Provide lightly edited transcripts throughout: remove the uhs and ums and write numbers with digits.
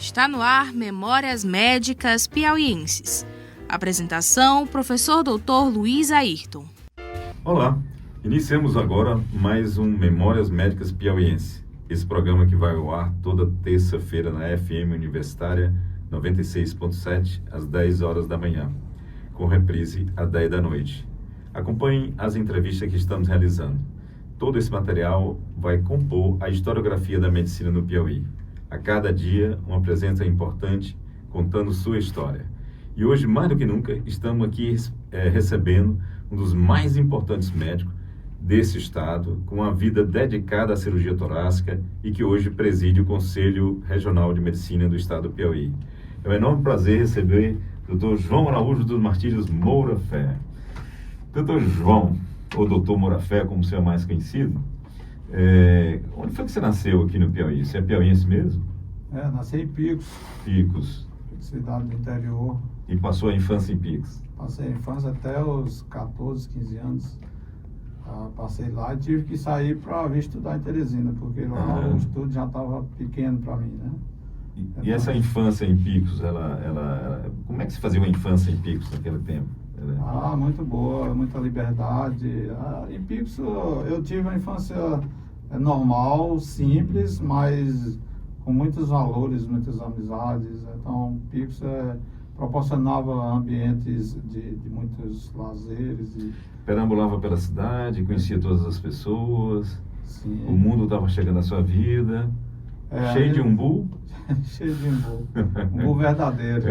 Está no ar Memórias Médicas Piauienses. Apresentação, professor Dr. Luiz Ayrton. Olá, iniciamos agora mais um Memórias Médicas Piauienses. Esse programa que vai ao ar toda terça-feira na FM Universitária 96.7, às 10 horas da manhã, com reprise às 10 da noite. Acompanhem as entrevistas que estamos realizando. Todo esse material vai compor a historiografia da medicina no Piauí. A cada dia, uma presença importante contando sua história. E hoje, mais do que nunca, estamos aqui recebendo um dos mais importantes médicos desse estado, com uma vida dedicada à cirurgia torácica e que hoje preside o Conselho Regional de Medicina do estado do Piauí. É um enorme prazer receber o Dr. João Araújo dos Martírios Moura Fé. Dr. João, ou Dr. Moura Fé, como você é mais conhecido, onde foi que você nasceu aqui no Piauí? Você é piauiense mesmo? Nasci em Picos. Picos. Cidade do interior. E passou a infância em Picos? Passei a infância até os 14, 15 anos. Passei lá e tive que sair para vir estudar em Teresina, porque lá o estudo já estava pequeno para mim, né? E essa infância em Picos, como é que se fazia uma infância em Picos naquele tempo? Muito boa, muita liberdade. Em Picos eu tive uma infância normal, simples, mas com muitos valores, muitas amizades. Então, Picos proporcionava ambientes de muitos lazeres. Perambulava pela cidade, conhecia todas as pessoas. Sim. O mundo estava chegando à sua vida. Cheio de umbu? Cheio de umbu. Umbu verdadeiro.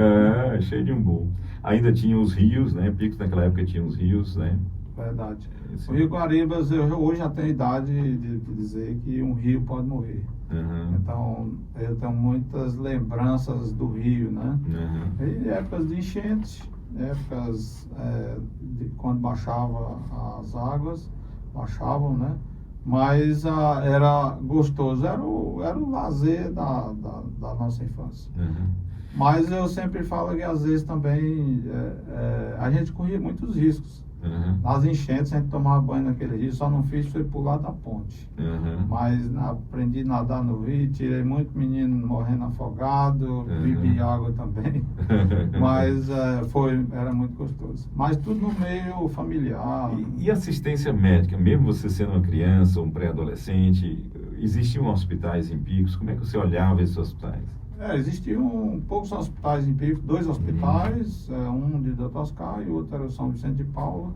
Cheio de umbu. Ainda tinha os rios, né? Picos naquela época tinha os rios, né? Verdade. O Rio Guaribas, eu hoje já tenho idade de dizer que um rio pode morrer. Então, eu tenho muitas lembranças do rio, né? E épocas de enchente, épocas quando baixava as águas, baixavam, né? Mas era gostoso, era o lazer da nossa infância. Mas eu sempre falo que às vezes também a gente corria muitos riscos. Nas enchentes a gente tomava banho naquele rio, só não fiz foi pular da ponte. Mas aprendi a nadar no rio, tirei muito menino morrendo afogado, bebi água também. Mas era muito gostoso. Mas tudo no meio familiar. E assistência médica, mesmo você sendo uma criança, um pré-adolescente, existiam hospitais em Picos? Como é que você olhava esses hospitais? Existiam poucos hospitais em Picos, 2 hospitais, um de Dr. Oscar e o outro era o São Vicente de Paula.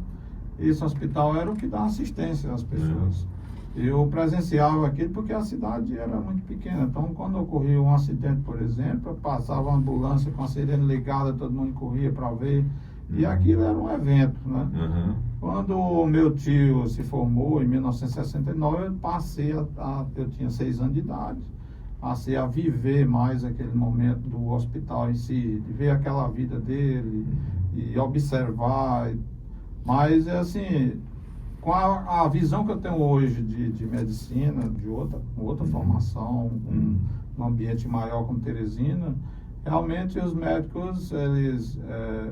Esse hospital era o que dá assistência às pessoas. Eu presenciava aquilo porque a cidade era muito pequena. Então, quando ocorria um acidente, por exemplo, passava uma ambulância com a sirene ligada, todo mundo corria para ver. E aquilo era um evento, né? Quando o meu tio se formou, em 1969, eu tinha 6 anos de idade. Passei a viver mais aquele momento do hospital em si, de ver aquela vida dele e observar. Mas, assim, com a visão que eu tenho hoje de medicina, de outra formação, um ambiente maior como Teresina, realmente os médicos, eles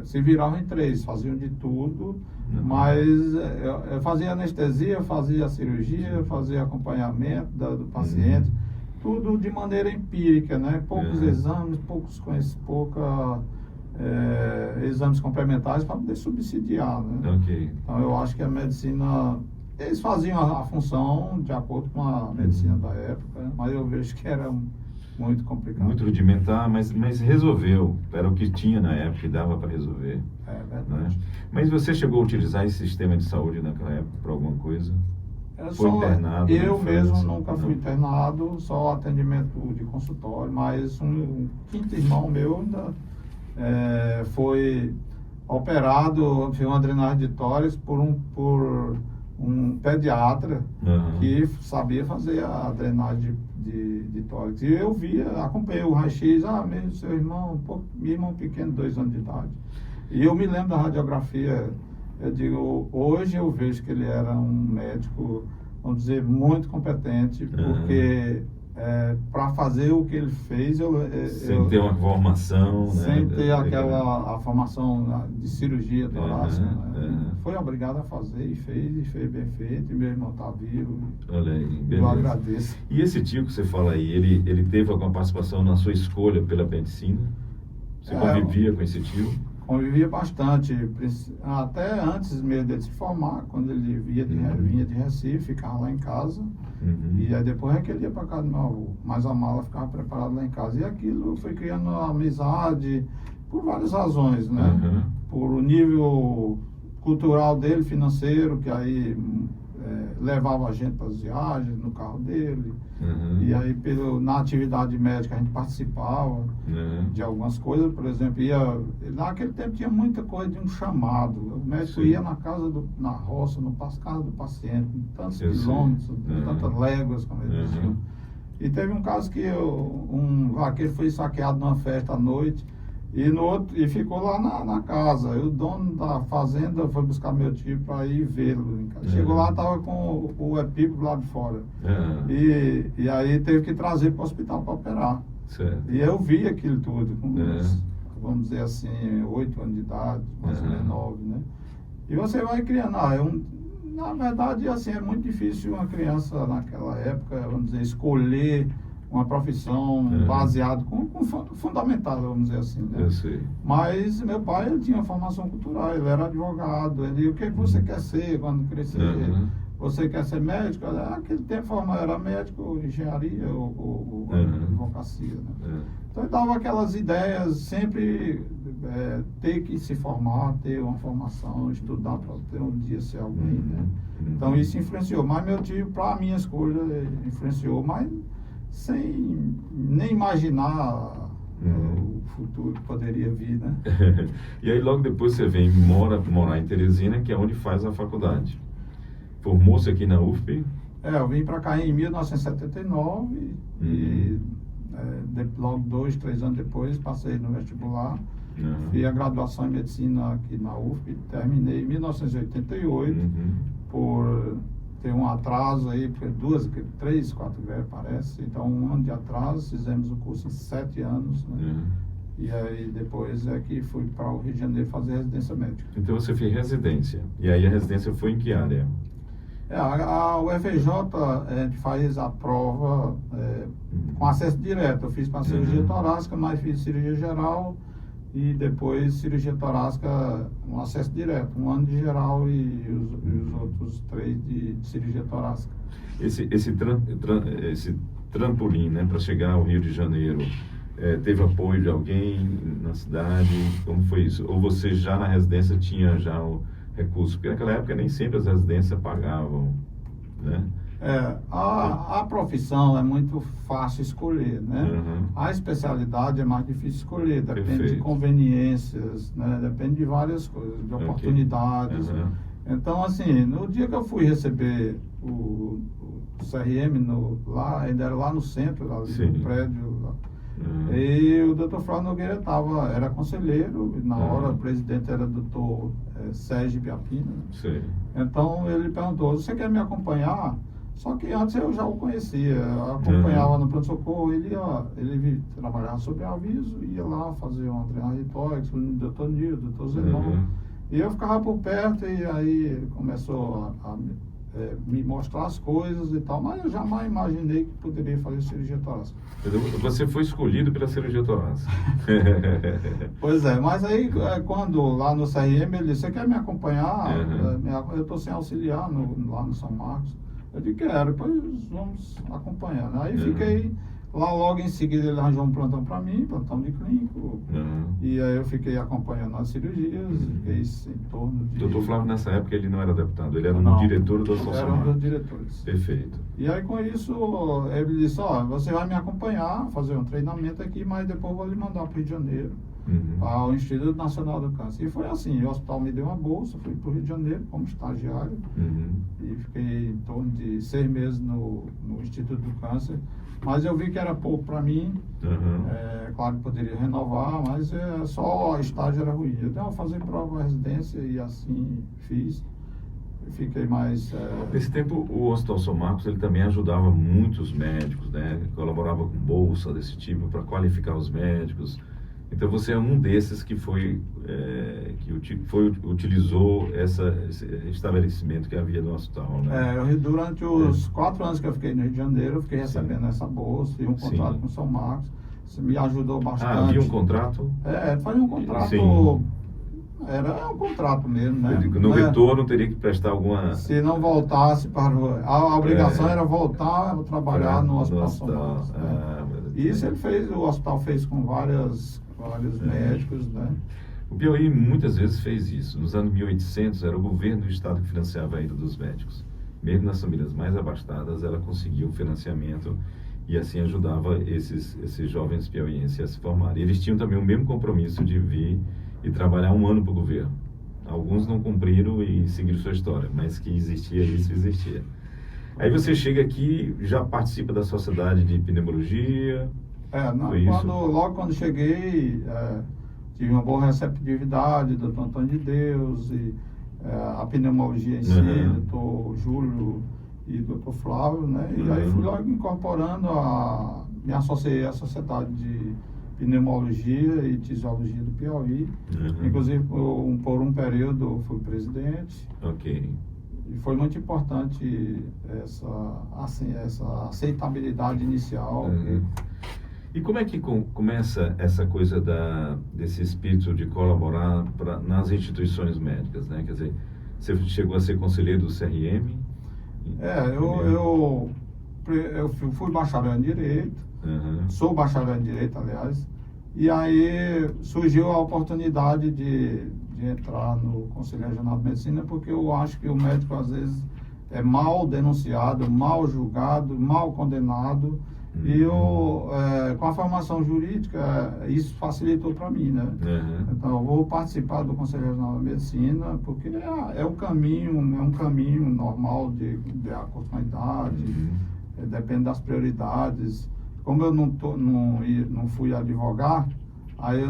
se viravam em 3, faziam de tudo, mas eu fazia anestesia, fazia cirurgia, fazia acompanhamento do paciente, tudo de maneira empírica, né? Poucos exames, exames complementares para poder subsidiar, né? Então eu acho que a medicina, eles faziam a função de acordo com a medicina da época, mas eu vejo que era muito complicado. Muito rudimentar, mas resolveu. Era o que tinha na época e dava para resolver. Verdade. Né? Mas você chegou a utilizar esse sistema de saúde naquela época para alguma coisa? Foi internado? Eu mesmo nunca fui internado, só atendimento de consultório, mas um quinto irmão meu ainda foi operado, fez uma drenagem de tórax por um pediatra que sabia fazer a drenagem de tórax. E eu acompanhei o raio-x, mesmo seu irmão, meu irmão pequeno, 2 anos de idade. E eu me lembro da radiografia. Eu digo, hoje eu vejo que ele era um médico, vamos dizer, muito competente, porque para fazer o que ele fez, sem ter uma formação, né? Sem ter a formação de cirurgia torácica, né? Foi obrigado a fazer e fez bem feito, e meu irmão está vivo. Olha aí, eu agradeço. E esse tio que você fala aí, ele teve alguma participação na sua escolha pela medicina? Você convivia com esse tio? Convivia bastante, até antes mesmo dele se formar, quando ele vinha de Recife, ficava lá em casa, e aí depois é que ele ia para casa do meu avô, mas a mala ficava preparada lá em casa, e aquilo foi criando amizade, por várias razões, né? Por o nível cultural dele, financeiro, que aí levava a gente para as viagens no carro dele, e aí na atividade médica a gente participava de algumas coisas, por exemplo, naquele tempo tinha muita coisa de um chamado, o médico ia na roça, casa do paciente, tantos quilômetros, tantas léguas, como eles diziam. E teve um caso que um vaqueiro foi saqueado numa festa à noite, e ficou lá na casa. E o dono da fazenda foi buscar meu tio para ir vê-lo. Chegou lá, estava com o epípedo lá de fora. E aí teve que trazer para o hospital para operar. Certo. E eu vi aquilo tudo, com vamos dizer assim, 8 anos de idade, mais ou menos 9, né? E você vai criando. Na verdade, assim, é muito difícil uma criança naquela época, vamos dizer, escolher uma profissão baseada, fundamentada, vamos dizer assim, né? Eu sei. Mas meu pai, ele tinha formação cultural, ele era advogado, o que você quer ser quando crescer? Você quer ser médico? Naquele tempo era médico, engenharia ou advocacia, né? Então ele dava aquelas ideias, sempre ter que se formar, ter uma formação, estudar para ter um dia ser alguém, né? Então isso influenciou, mas meu tio, para a minha escolha, influenciou, mas sem nem imaginar o futuro que poderia vir, né? E aí logo depois você vem morar em Teresina, que é onde faz a faculdade. Formou-se aqui na UFP? Eu vim para cá em 1979 e logo 2, 3 anos depois passei no vestibular. Fiz a graduação em medicina aqui na UFP, terminei em 1988 por ter um atraso aí, porque 3, 4 greves parece, então 1 ano de atraso, fizemos o curso em 7 anos, né? E aí depois é que fui para o Rio de Janeiro fazer residência médica. Então você fez residência, e aí a residência foi em que área? A UFJ, a gente faz a prova com acesso direto, eu fiz para cirurgia torácica, mas fiz cirurgia geral, e depois cirurgia torácica, um acesso direto, 1 ano de geral e os outros 3 de cirurgia torácica. Esse trampolim, né, para chegar ao Rio de Janeiro, teve apoio de alguém na cidade? Como foi isso? Ou você já na residência tinha já o recurso? Porque naquela época nem sempre as residências pagavam, né? A profissão é muito fácil escolher, né? A especialidade é mais difícil escolher, depende de conveniências, né? Depende de várias coisas, de oportunidades. Então, assim, no dia que eu fui receber o CRM, ainda era lá no centro, ali no prédio, lá. E o Dr. Flávio Nogueira era conselheiro, e na hora o presidente era o Dr. Sérgio Biapina. Então ele perguntou: você quer me acompanhar? Só que antes eu já o conhecia, eu acompanhava no pronto-socorro, ele trabalhava sob aviso, ia lá fazer uma treinamento de tórax, o Dr. Nil, o Dr. Zenon, e eu ficava por perto, e aí ele começou a me mostrar as coisas e tal, mas eu jamais imaginei que poderia fazer cirurgia torácica. Você foi escolhido pela cirurgia torácica. Pois é, mas aí quando lá no CRM ele disse: você quer me acompanhar? Eu estou sem auxiliar lá no São Marcos. Eu disse: quero, depois vamos acompanhando. Aí fiquei lá, logo em seguida ele arranjou um plantão para mim, plantão de clínico, e aí eu fiquei acompanhando as cirurgias, fiquei em torno de... Doutor Flávio, nessa época, ele não era deputado, ele era um diretor da São Era um dos diretores. Perfeito. E aí com isso, ele disse: você vai me acompanhar, fazer um treinamento aqui, mas depois vou lhe mandar para o Rio de Janeiro, ao Instituto Nacional do Câncer. E foi assim, o hospital me deu uma bolsa, fui para o Rio de Janeiro como estagiário, e fiquei em torno de 6 meses no Instituto do Câncer. Mas eu vi que era pouco para mim, claro que poderia renovar, mas só estágio era ruim. Eu vou fazer prova de residência e assim fiz. fiquei mais... Nesse tempo, o Hospital São Marcos, ele também ajudava muitos médicos, né? Colaborava com bolsa desse tipo para qualificar os médicos. Então, você é um desses que utilizou esse estabelecimento que havia no hospital, né? Durante os 4 anos que eu fiquei no Rio de Janeiro, eu fiquei recebendo essa bolsa e um contrato com o São Marcos. Isso me ajudou bastante. Ah, havia um contrato? Foi um contrato... Sim. Era um contrato mesmo, né? No retorno teria que prestar alguma... Se não voltasse para... A obrigação era voltar a trabalhar no Hospital São Marcos. Isso o hospital fez com vários médicos, né? O Piauí muitas vezes fez isso. Nos anos 1800, era o governo do estado que financiava a ida dos médicos. Mesmo nas famílias mais abastadas, ela conseguia o financiamento e assim ajudava esses jovens piauienses a se formarem. Eles tinham também o mesmo compromisso de vir e trabalhar 1 ano para o governo. Alguns não cumpriram e seguiram sua história, mas que existia isso, existia. Aí você chega aqui, já participa da sociedade de pneumologia. Logo quando cheguei, tive uma boa receptividade do Dr. Antônio de Deus e a pneumologia em si, Dr. Júlio e Dr. Flávio, né? E aí fui logo incorporando, me associei à sociedade de pneumologia e tisiologia do Piauí. Inclusive, por um período, fui presidente. Ok. E foi muito importante essa aceitabilidade inicial. E como é que começa essa coisa desse espírito de colaborar nas instituições médicas, né? Quer dizer, você chegou a ser conselheiro do CRM? Eu fui bacharel em Direito, sou bacharel em Direito, aliás, e aí surgiu a oportunidade de entrar no Conselho Regional de Medicina, porque eu acho que o médico, às vezes, é mal denunciado, mal julgado, mal condenado, e eu, com a formação jurídica, isso facilitou para mim, né? Então, eu vou participar do Conselho Regional de Medicina, porque é um caminho normal de acordo, depende das prioridades. Como eu não fui advogar, aí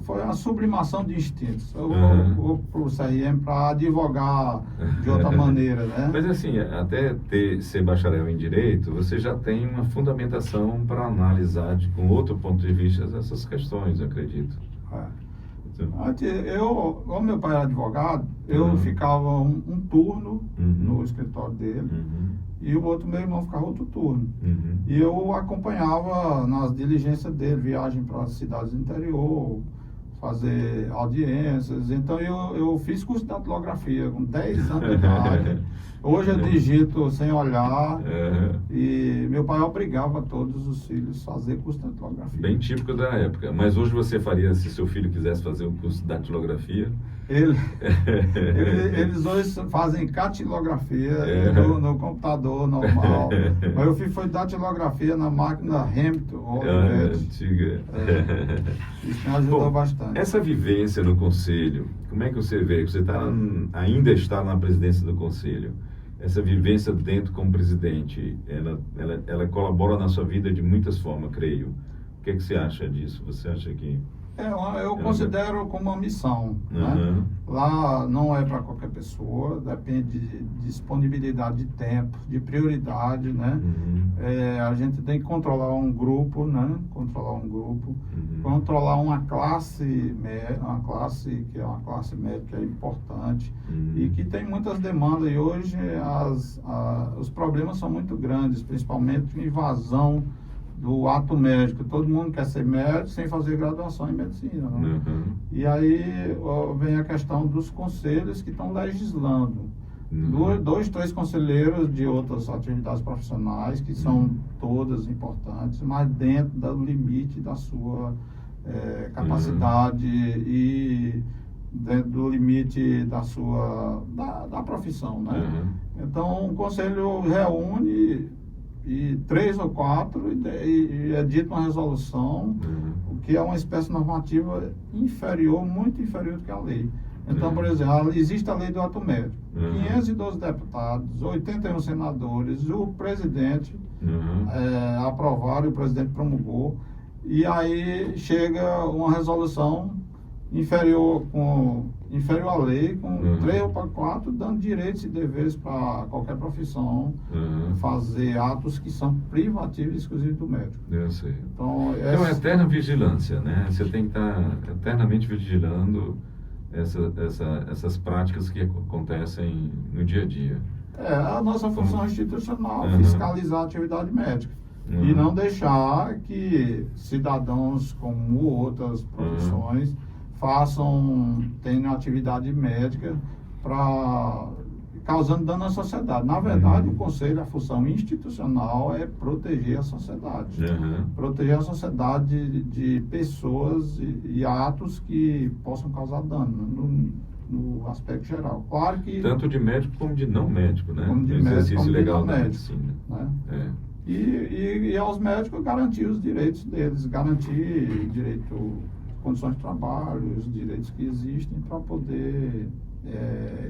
foi uma sublimação de instintos. Eu vou para o CRM para advogar de outra maneira, né? Mas assim, até ser bacharel em Direito, você já tem uma fundamentação para analisar com outro ponto de vista essas questões, eu acredito. Como meu pai era advogado, eu ficava um turno no escritório dele, e o outro, meu irmão, ficava outro turno. E eu acompanhava nas diligências dele, viagem para as cidades do interior, fazer audiências. Então eu fiz curso de datilografia com 10 anos de idade. Hoje eu digito sem olhar, e meu pai obrigava todos os filhos a fazer curso de datilografia. Bem típico da época. Mas hoje você faria, se seu filho quisesse fazer um curso de datilografia? Eles hoje fazem catilografia no computador normal. Mas eu fiz datilografia na máquina Hamilton, antiga. Isso me ajudou bastante. Essa vivência no conselho, como é que você vê? Você ainda está na presidência do conselho. Essa vivência dentro como presidente, ela colabora na sua vida de muitas formas, creio. O que é que você acha disso? Você acha que... Eu considero como uma missão, né? Lá não é para qualquer pessoa, depende de disponibilidade de tempo, de prioridade, né? A gente tem que controlar um grupo, né? Controlar uma classe que é uma classe médica importante e que tem muitas demandas, e hoje os problemas são muito grandes, principalmente invasão do ato médico. Todo mundo quer ser médico sem fazer graduação em medicina, né? E aí vem a questão dos conselhos que estão legislando. 2, 3 conselheiros de outras atividades profissionais, que são todas importantes, mas dentro do limite da sua capacidade e dentro do limite da sua da profissão, né? Então o conselho reúne e 3 ou 4 e é dita uma resolução, o que é uma espécie normativa inferior, muito inferior do que a lei. Então, por exemplo, existe a lei do ato médico, 512 deputados, 81 senadores, o presidente aprovaram, o presidente promulgou, e aí chega uma resolução inferior à lei, com 3 ou 4, dando direitos e deveres para qualquer profissão fazer atos que são privativos e exclusivos do médico. Eu sei. Então, é uma eterna vigilância, né? Você tem que estar eternamente vigilando essas práticas que acontecem no dia a dia. A nossa função institucional é fiscalizar a atividade médica e não deixar que cidadãos como outras profissões tenham atividade médica causando dano à sociedade. Na verdade, o Conselho, a função institucional é proteger a sociedade. Proteger a sociedade de pessoas e atos que possam causar dano no aspecto geral. Claro que... Tanto de médico como de não médico, né? Como de médico como de não médico. Né? E aos médicos garantir os direitos deles, garantir condições de trabalho, os direitos que existem para poder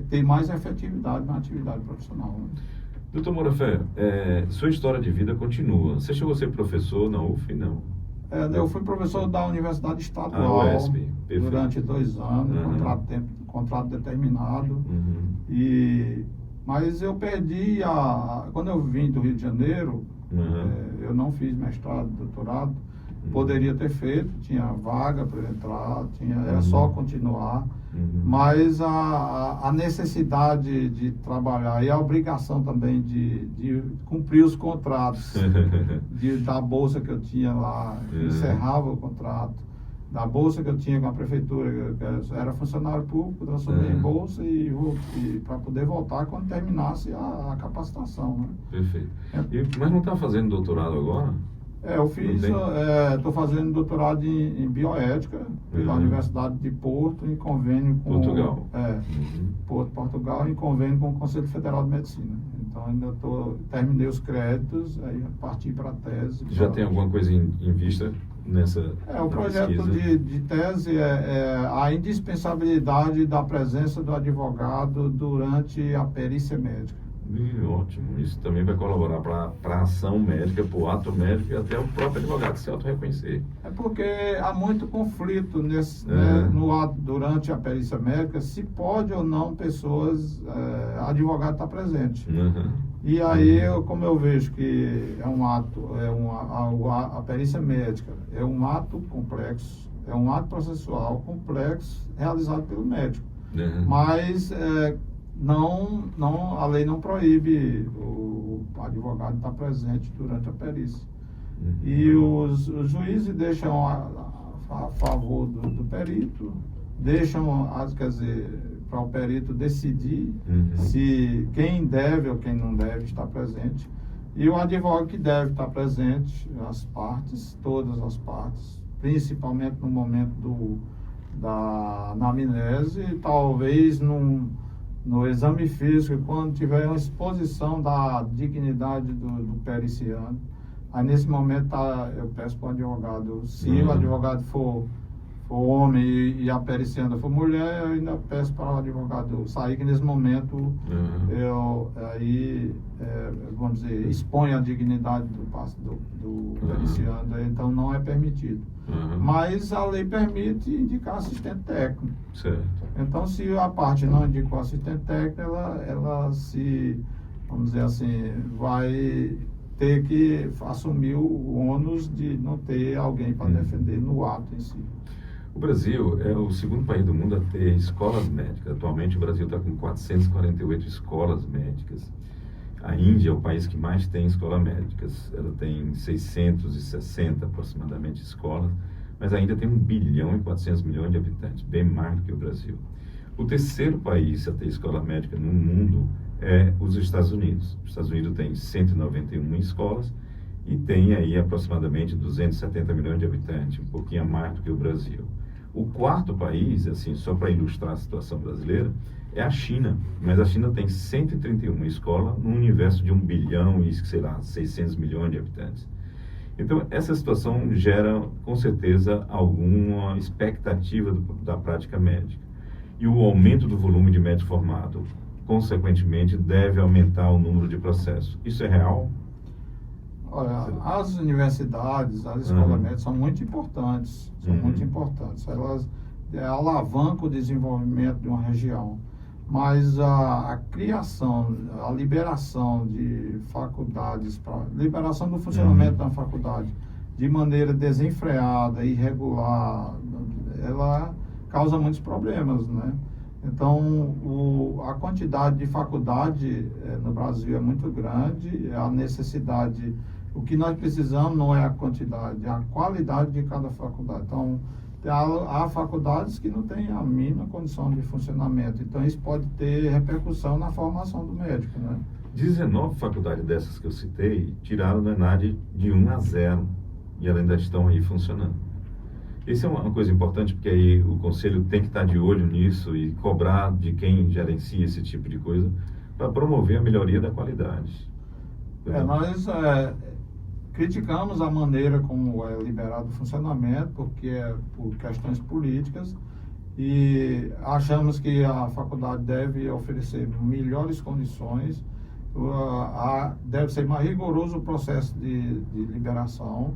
ter mais efetividade na atividade profissional. Né? Doutor Moura-Fé, sua história de vida continua. Você chegou a ser professor na UF, não? Eu fui professor da Universidade Estadual UESP, durante 2 anos, contrato determinado. Mas eu perdi quando eu vim do Rio de Janeiro, eu não fiz mestrado, doutorado, poderia ter feito, tinha vaga para entrar, era só continuar, mas a necessidade de trabalhar e a obrigação também de cumprir os contratos da bolsa que eu tinha lá, encerrava o contrato, da bolsa que eu tinha com a prefeitura, eu era funcionário público, transformei em bolsa e para poder voltar quando terminasse a capacitação. Né? Perfeito. Mas não está fazendo doutorado agora? Eu estou fazendo doutorado em bioética pela Universidade de Porto, em convênio com... Portugal. Portugal, em convênio com o Conselho Federal de Medicina. Então, ainda terminei os créditos, aí parti para a tese. Já tem alguma coisa em vista nessa o projeto de tese é a indispensabilidade da presença do advogado durante a perícia médica. Ótimo, isso também vai colaborar para a ação médica, para o ato médico e até o próprio advogado se auto-reconhecer. Porque há muito conflito no ato, durante a perícia médica, se pode ou não advogado estar presente. E aí, como eu vejo que é um ato, a perícia médica é um ato complexo, é um ato processual complexo realizado pelo médico. Mas a lei não proíbe o advogado estar presente durante a perícia. E os juízes deixam a favor do perito, deixam, para o perito decidir se quem deve ou quem não deve estar presente. E o advogado que deve estar presente, todas as partes, principalmente no momento da anamnese, talvez no exame físico, quando tiver uma exposição da dignidade do periciano, aí nesse momento eu peço para o advogado, se o advogado for homem e a periciana for mulher, eu ainda peço para o advogado sair, que nesse momento vamos dizer, expõe a dignidade do periciano, então não é permitido. Mas a lei permite indicar assistente técnico. Certo. Então, se a parte não indicou assistente técnico, ela se, vamos dizer assim, vai ter que assumir o ônus de não ter alguém para defender no ato em si. O Brasil é o segundo país do mundo a ter escolas médicas. Atualmente o Brasil está com 448 escolas médicas. A Índia é o país que mais tem escolas médicas. Ela tem 660 aproximadamente escolas, mas ainda tem 1,4 bilhão de habitantes, bem mais do que o Brasil. O terceiro país a ter escola médica no mundo é os Estados Unidos. Os Estados Unidos tem 191 escolas e tem aí aproximadamente 270 milhões de habitantes, um pouquinho a mais do que o Brasil. O quarto país, assim, só para ilustrar a situação brasileira, é a China, mas a China tem 131 escolas num universo de 1 bilhão e, 600 milhões de habitantes. Então, essa situação gera, com certeza, alguma expectativa da prática médica. E o aumento do volume de médico formado, consequentemente, deve aumentar o número de processos. Isso é real? Olha, as universidades, as escolas médicas são muito importantes, muito importantes. Elas alavanca o desenvolvimento de uma região. Mas a criação, a liberação de faculdades, liberação do funcionamento da faculdade de maneira desenfreada, irregular, ela causa muitos problemas, né? Então, a quantidade de faculdade no Brasil é muito grande, a necessidade, o que nós precisamos não é a quantidade, é a qualidade de cada faculdade. Então, há faculdades que não têm a mínima condição de funcionamento, então isso pode ter repercussão na formação do médico, né? 19 faculdades dessas que eu citei tiraram do ENAD de 1 a 0 e elas ainda estão aí funcionando. Isso é uma coisa importante, porque aí o Conselho tem que estar de olho nisso e cobrar de quem gerencia esse tipo de coisa para promover a melhoria da qualidade. Nós criticamos a maneira como é liberado o funcionamento, porque é por questões políticas, e achamos que a faculdade deve oferecer melhores condições, deve ser mais rigoroso o processo de liberação,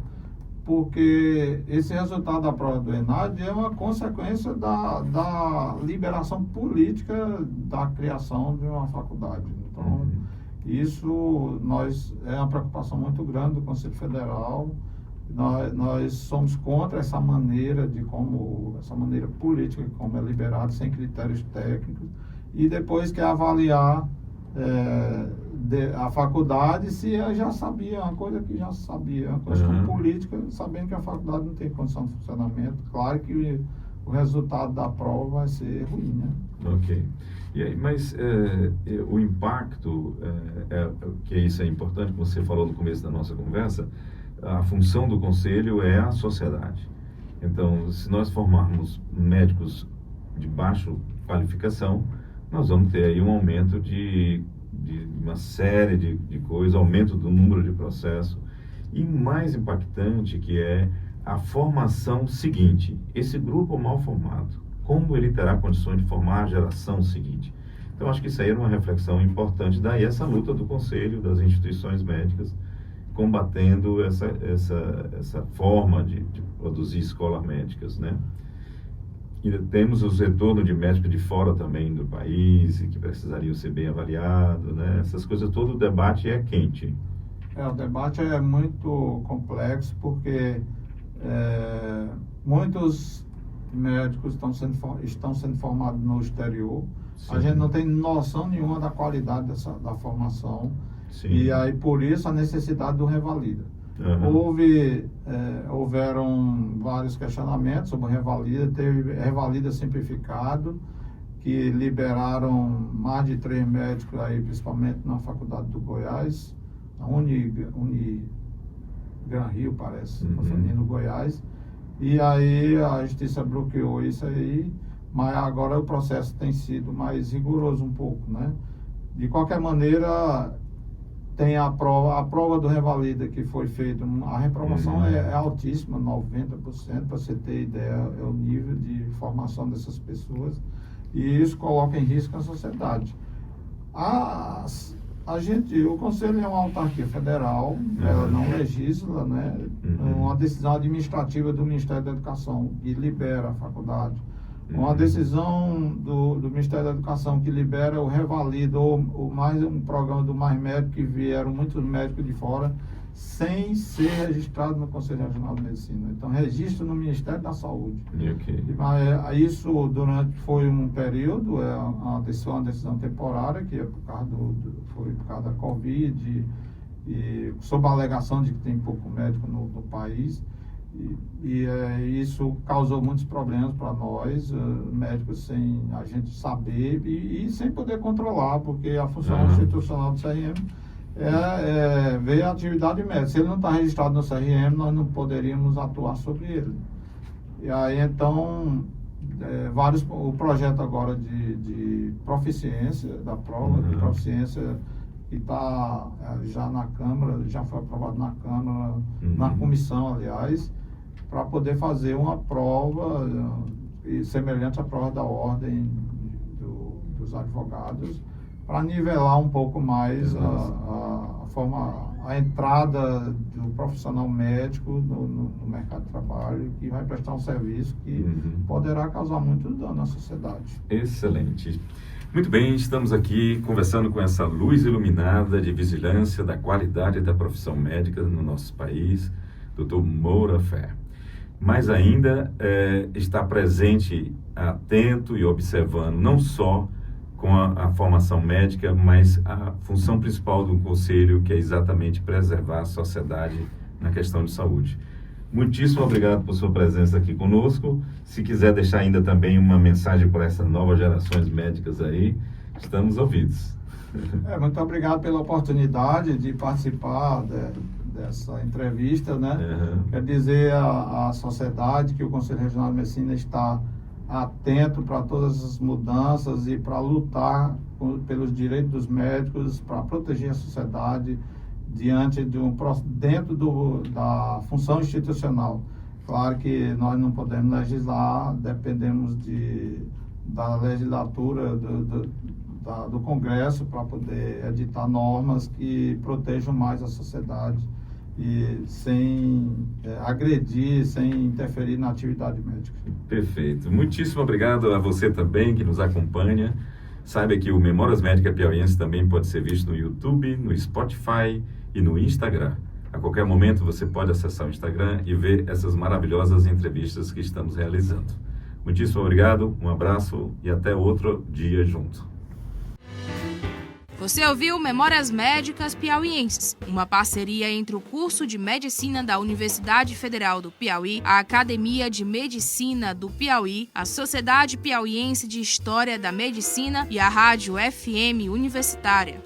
porque esse resultado da prova do ENAD é uma consequência da liberação política da criação de uma faculdade. Então, isso é uma preocupação muito grande do Conselho Federal. Nós somos contra essa maneira política como é liberado, sem critérios técnicos, e depois quer avaliar a faculdade se ela já sabia, uma coisa que já sabia, uma questão política, sabendo que a faculdade não tem condição de funcionamento. Claro que o resultado da prova vai ser ruim, né? Ok. Mas o impacto, que isso é importante, como você falou no começo da nossa conversa, a função do Conselho é a sociedade. Então, se nós formarmos médicos de baixa qualificação, nós vamos ter aí um aumento de uma série de coisas, aumento do número de processos, e mais impactante que é a formação seguinte. Esse grupo mal formado, como ele terá condições de formar a geração seguinte? Então, acho que isso aí era uma reflexão importante, daí essa luta do Conselho, das instituições médicas, combatendo essa forma de produzir escolas médicas, né? E temos os retornos de médicos de fora também do país, que precisariam ser bem avaliados, né? Essas coisas, todo o debate é quente. O debate é muito complexo, porque muitos médicos estão sendo formados no exterior. Sim. A gente não tem noção nenhuma da qualidade da formação. Sim. E aí, por isso, a necessidade do revalida. Houveram vários questionamentos sobre o revalida. Teve revalida simplificado, que liberaram mais de 3 médicos, aí, principalmente na Faculdade do Goiás, na Gran Rio, parece, no Goiás. E aí a Justiça bloqueou isso aí, mas agora o processo tem sido mais rigoroso um pouco, né? De qualquer maneira, tem a prova do revalida que foi feita, a reprovação é altíssima, 90%, para você ter ideia, é o nível de formação dessas pessoas, e isso coloca em risco a sociedade. O Conselho é uma autarquia federal, ela não legisla, né? Uma decisão administrativa do Ministério da Educação que libera a faculdade. Uma decisão do Ministério da Educação que libera o revalida, ou um programa do Mais Médico, que vieram muitos médicos de fora, sem ser registrado no Conselho Regional de Medicina. Então, registro no Ministério da Saúde. Okay. Mas isso foi um período, uma decisão temporária, que foi por causa da Covid, e sob a alegação de que tem pouco médico no país. Isso causou muitos problemas para nós, médicos, sem a gente saber e sem poder controlar, porque a função institucional do CRM é ver a atividade médica. Se ele não está registrado no CRM, nós não poderíamos atuar sobre ele. E aí, então, o projeto agora de proficiência, da prova de proficiência, que está já na Câmara, já foi aprovado na Câmara, na comissão, aliás, para poder fazer uma prova semelhante à prova da ordem dos advogados, para nivelar um pouco mais a entrada do profissional médico no mercado de trabalho, que vai prestar um serviço que poderá causar muito dano à sociedade. Excelente. Muito bem, estamos aqui conversando com essa luz iluminada de vigilância da qualidade da profissão médica no nosso país, Dr. Moura Fé. Mais ainda, está presente, atento e observando não só com a formação médica, mas a função principal do Conselho, que é exatamente preservar a sociedade na questão de saúde. Muitíssimo obrigado por sua presença aqui conosco. Se quiser deixar ainda também uma mensagem para essas novas gerações médicas aí, estamos ouvidos. Muito obrigado pela oportunidade de participar dessa entrevista, né? Quer dizer à sociedade que o Conselho Regional de Medicina está atento para todas as mudanças e para lutar pelos direitos dos médicos, para proteger a sociedade dentro da função institucional. Claro que nós não podemos legislar, dependemos da legislatura do Congresso para poder editar normas que protejam mais a sociedade e sem agredir, sem interferir na atividade médica. Perfeito. Muitíssimo obrigado a você também que nos acompanha. Saiba que o Memórias Médicas Piauiense também pode ser visto no YouTube, no Spotify e no Instagram. A qualquer momento você pode acessar o Instagram e ver essas maravilhosas entrevistas que estamos realizando. Muitíssimo obrigado, um abraço e até outro dia junto. Você ouviu Memórias Médicas Piauienses, uma parceria entre o curso de Medicina da Universidade Federal do Piauí, a Academia de Medicina do Piauí, a Sociedade Piauiense de História da Medicina e a Rádio FM Universitária.